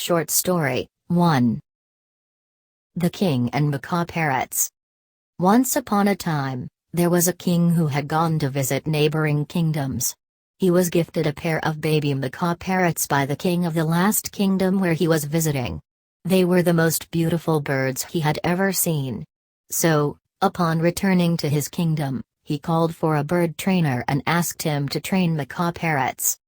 Short story 1. The King and Macaw Parrots. Once upon a time, there was a king who had gone to visit neighboring kingdoms. He was gifted a pair of baby macaw parrots by the king of the last kingdom where he was visiting. They were the most beautiful birds he had ever seen. So, upon returning to his kingdom, he called for a bird trainer and asked him to train macaw parrots.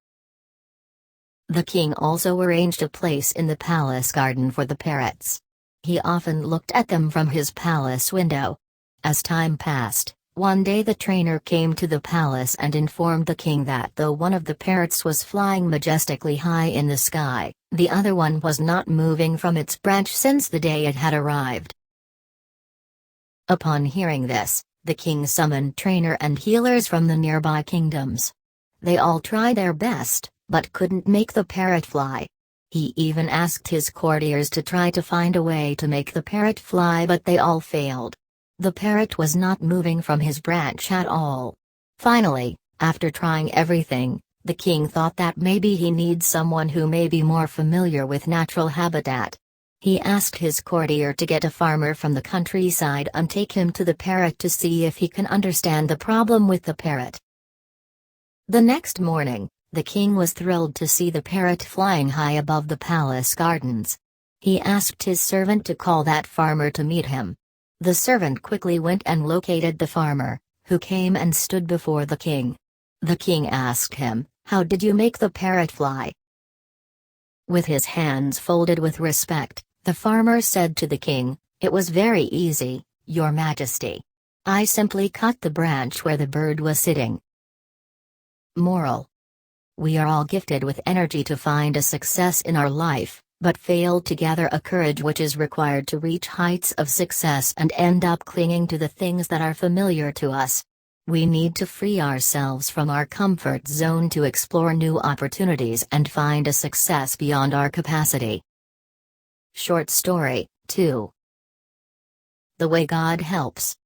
The king also arranged a place in the palace garden for the parrots. He often looked at them from his palace window. As time passed, one day the trainer came to the palace and informed the king that though one of the parrots was flying majestically high in the sky, the other one was not moving from its branch since the day it had arrived. Upon hearing this, the king summoned trainer and healers from the nearby kingdoms. They all tried their best, but couldn't make the parrot fly. He even asked his courtiers to try to find a way to make the parrot fly, but they all failed. The parrot was not moving from his branch at all. Finally, after trying everything, the king thought that maybe he needs someone who may be more familiar with natural habitat. He asked his courtier to get a farmer from the countryside and take him to the parrot to see if he can understand the problem with the parrot. The next morning, the king was thrilled to see the parrot flying high above the palace gardens. He asked his servant to call that farmer to meet him. The servant quickly went and located the farmer, who came and stood before the king. The king asked him, "How did you make the parrot fly?" With his hands folded with respect, the farmer said to the king, "It was very easy, Your Majesty. I simply cut the branch where the bird was sitting." Moral: we are all gifted with energy to find a success in our life, but fail to gather a courage which is required to reach heights of success and end up clinging to the things that are familiar to us. We need to free ourselves from our comfort zone to explore new opportunities and find a success beyond our capacity. Short story 2. The Way God Helps.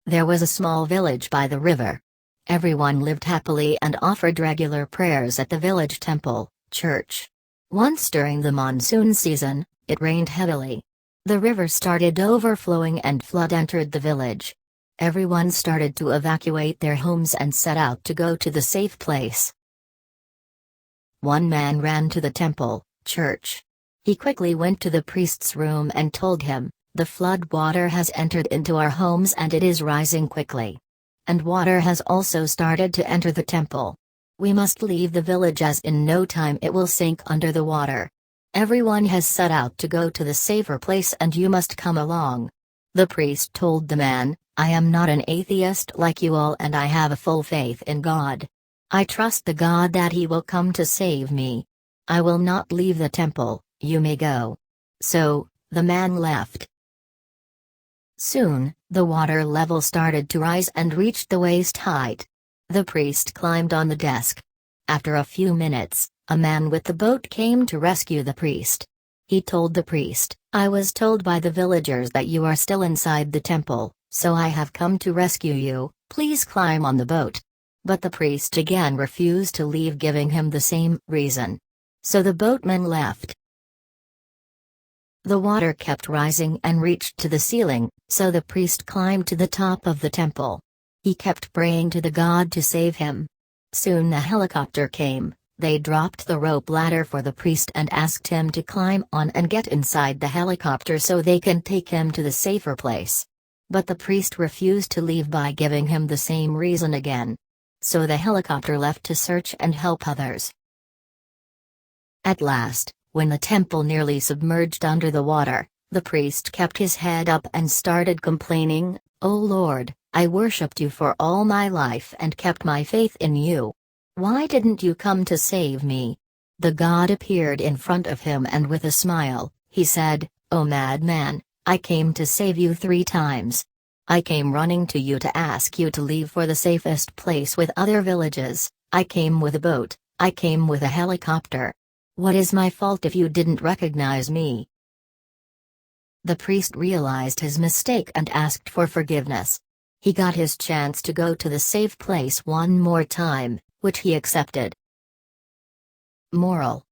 There was a small village by the river. Everyone lived happily and offered regular prayers at the village temple, church. Once during the monsoon season, it rained heavily. The river started overflowing and flood entered the village. Everyone started to evacuate their homes and set out to go to the safe place. One man ran to the temple, church. He quickly went to the priest's room and told him, "The flood water has entered into our homes and it is rising quickly. And water has also started to enter the temple. We must leave the village as in no time it will sink under the water. Everyone has set out to go to the safer place and you must come along." The priest told the man, "I am not an atheist like you all and I have a full faith in God. I trust the God that He will come to save me. I will not leave the temple, you may go." So, the man left. Soon, the water level started to rise and reached the waist height. The priest climbed on the desk. After a few minutes, a man with the boat came to rescue the priest. He told the priest, "I was told by the villagers that you are still inside the temple, so I have come to rescue you, please climb on the boat." But the priest again refused to leave, giving him the same reason. So the boatman left. The water kept rising and reached to the ceiling, so the priest climbed to the top of the temple. He kept praying to the God to save him. Soon the helicopter came. They dropped the rope ladder for the priest and asked him to climb on and get inside the helicopter so they can take him to the safer place. But the priest refused to leave by giving him the same reason again. So the helicopter left to search and help others. At last, when the temple nearly submerged under the water, the priest kept his head up and started complaining, "O Lord, I worshipped you for all my life and kept my faith in you. Why didn't you come to save me?" The God appeared in front of him and with a smile, he said, "O madman, I came to save you 3 times. I came running to you to ask you to leave for the safest place with other villages. I came with a boat, I came with a helicopter. What is my fault if you didn't recognize me?" The priest realized his mistake and asked for forgiveness. He got his chance to go to the safe place one more time, which he accepted. Moral: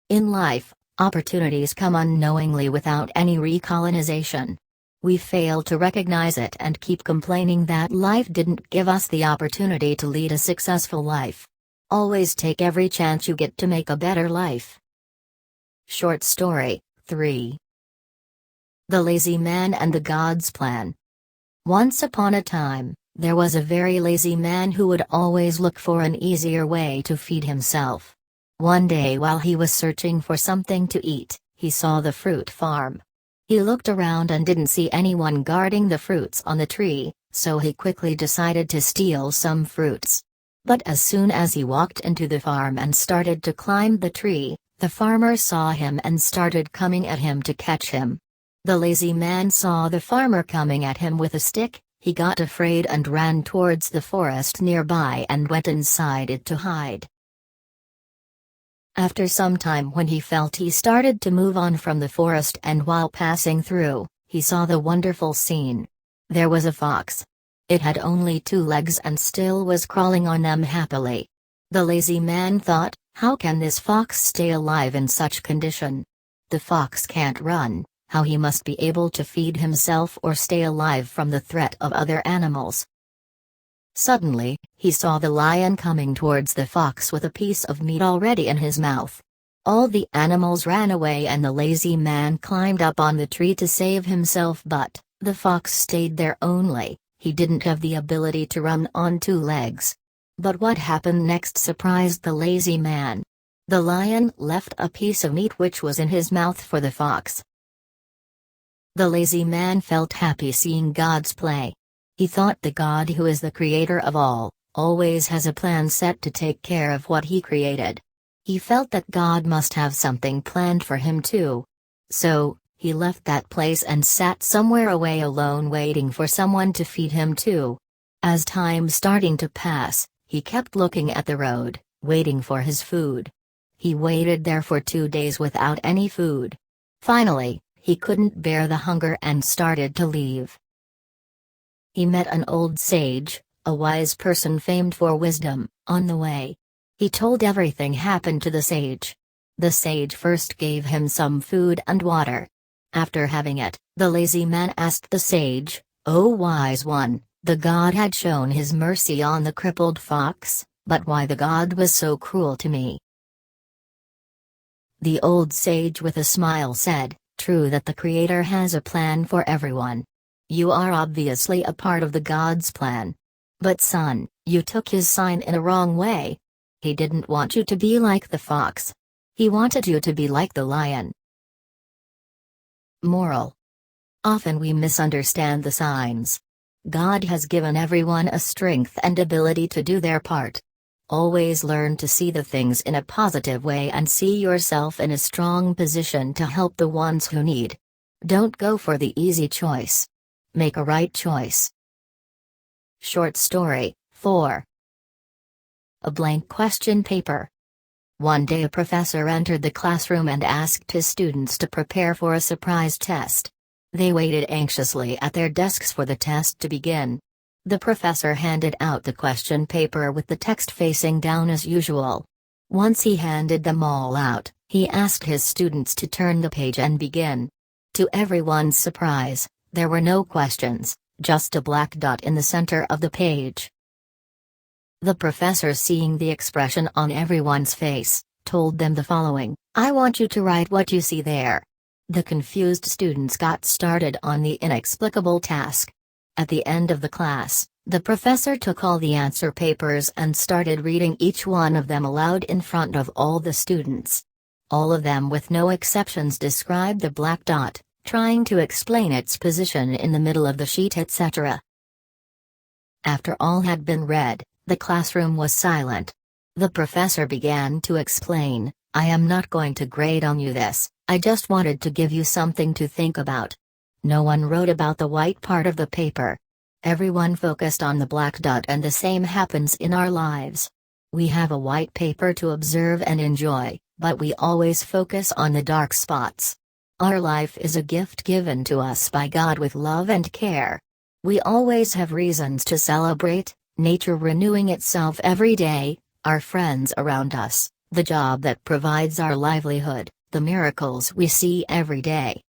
in life, Opportunities come unknowingly without any recolonization. We fail to recognize it and keep complaining that life didn't give us the opportunity to lead a successful life. Always take every chance you get to make a better life. Short story 3. The Lazy Man and the God's Plan. Once upon a time, there was a very lazy man who would always look for an easier way to feed himself. One day while he was searching for something to eat, he saw the fruit farm. He looked around and didn't see anyone guarding the fruits on the tree, so he quickly decided to steal some fruits. But as soon as he walked into the farm and started to climb the tree, the farmer saw him and started coming at him to catch him. The lazy man saw the farmer coming at him with a stick. He got afraid and ran towards the forest nearby and went inside it to hide. After some time, when he felt he started to move on from the forest, and while passing through, he saw the wonderful scene. There was a fox. It had only 2 legs and still was crawling on them happily. The lazy man thought, how can this fox stay alive in such condition? The fox can't run. How he must be able to feed himself or stay alive from the threat of other animals. Suddenly, he saw the lion coming towards the fox with a piece of meat already in his mouth. All the animals ran away and the lazy man climbed up on the tree to save himself, but the fox stayed there only. He didn't have the ability to run on 2 legs. But what happened next surprised the lazy man. The lion left a piece of meat which was in his mouth for the fox. The lazy man felt happy seeing God's play. He thought the God who is the creator of all, always has a plan set to take care of what he created. He felt that God must have something planned for him too. So, he left that place and sat somewhere away alone waiting for someone to feed him too. As time starting to pass, he kept looking at the road, waiting for his food. He waited there for 2 days without any food. Finally, he couldn't bear the hunger and started to leave. He met an old sage, a wise person famed for wisdom, on the way. He told everything happened to the sage. The sage first gave him some food and water. After having it, the lazy man asked the sage, "O wise one, the god had shown his mercy on the crippled fox, but why the god was so cruel to me?" The old sage with a smile said, "True that the Creator has a plan for everyone. You are obviously a part of the God's plan. But son, you took his sign in a wrong way. He didn't want you to be like the fox. He wanted you to be like the lion." Moral. Often we misunderstand the signs. God has given everyone a strength and ability to do their part. Always learn to see the things in a positive way and see yourself in a strong position to help the ones who need. Don't go for the easy choice. Make a right choice. Short story 4. A blank question paper. One day a professor entered the classroom and asked his students to prepare for a surprise test. They waited anxiously at their desks for the test to begin. The professor handed out the question paper with the text facing down as usual. Once he handed them all out, he asked his students to turn the page and begin. To everyone's surprise, there were no questions, just a black dot in the center of the page. The professor, seeing the expression on everyone's face, told them the following: "I want you to write what you see there." The confused students got started on the inexplicable task. At the end of the class, the professor took all the answer papers and started reading each one of them aloud in front of all the students. All of them with no exceptions described the black dot, trying to explain its position in the middle of the sheet, etc. After all had been read, the classroom was silent. The professor began to explain, "I am not going to grade on you this, I just wanted to give you something to think about." No one wrote about the white part of the paper. Everyone focused on the black dot, and the same happens in our lives. We have a white paper to observe and enjoy, but we always focus on the dark spots. Our life is a gift given to us by God with love and care. We always have reasons to celebrate: nature renewing itself every day, our friends around us, the job that provides our livelihood, the miracles we see every day.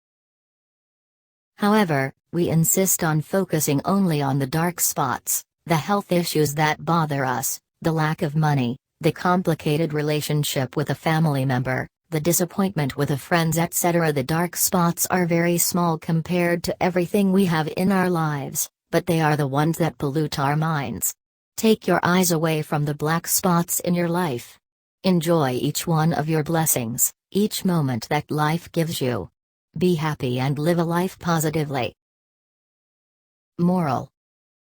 However, we insist on focusing only on the dark spots, the health issues that bother us, the lack of money, the complicated relationship with a family member, the disappointment with a friend, etc. The dark spots are very small compared to everything we have in our lives, but they are the ones that pollute our minds. Take your eyes away from the black spots in your life. Enjoy each one of your blessings, each moment that life gives you. Be happy and live a life positively. Moral.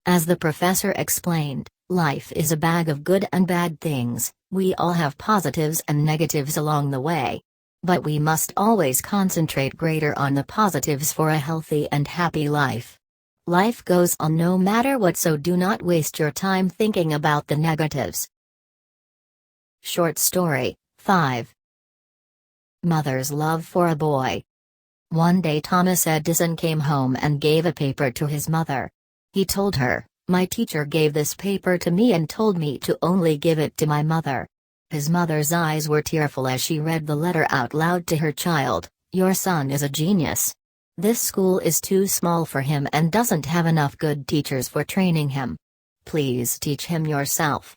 As the professor explained, life is a bag of good and bad things. We all have positives and negatives along the way. But we must always concentrate greater on the positives for a healthy and happy life. Life goes on no matter what, so do not waste your time thinking about the negatives. Short story 5. Mother's love for a boy. One day Thomas Edison came home and gave a paper to his mother. He told her, "My teacher gave this paper to me and told me to only give it to my mother." His mother's eyes were tearful as she read the letter out loud to her child. "Your son is a genius. This school is too small for him and doesn't have enough good teachers for training him. Please teach him yourself."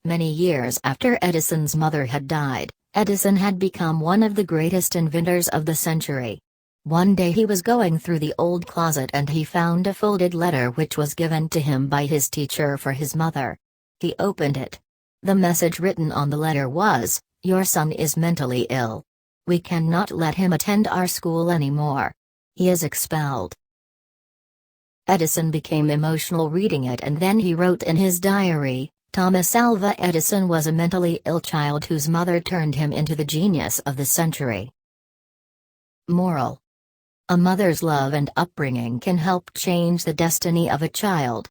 Many years after Edison's mother had died, Edison had become one of the greatest inventors of the century. One day he was going through the old closet and he found a folded letter which was given to him by his teacher for his mother. He opened it. The message written on the letter was, "Your son is mentally ill. We cannot let him attend our school anymore. He is expelled." Edison became emotional reading it, and then he wrote in his diary, "Thomas Alva Edison was a mentally ill child whose mother turned him into the genius of the century." Moral. A mother's love and upbringing can help change the destiny of a child.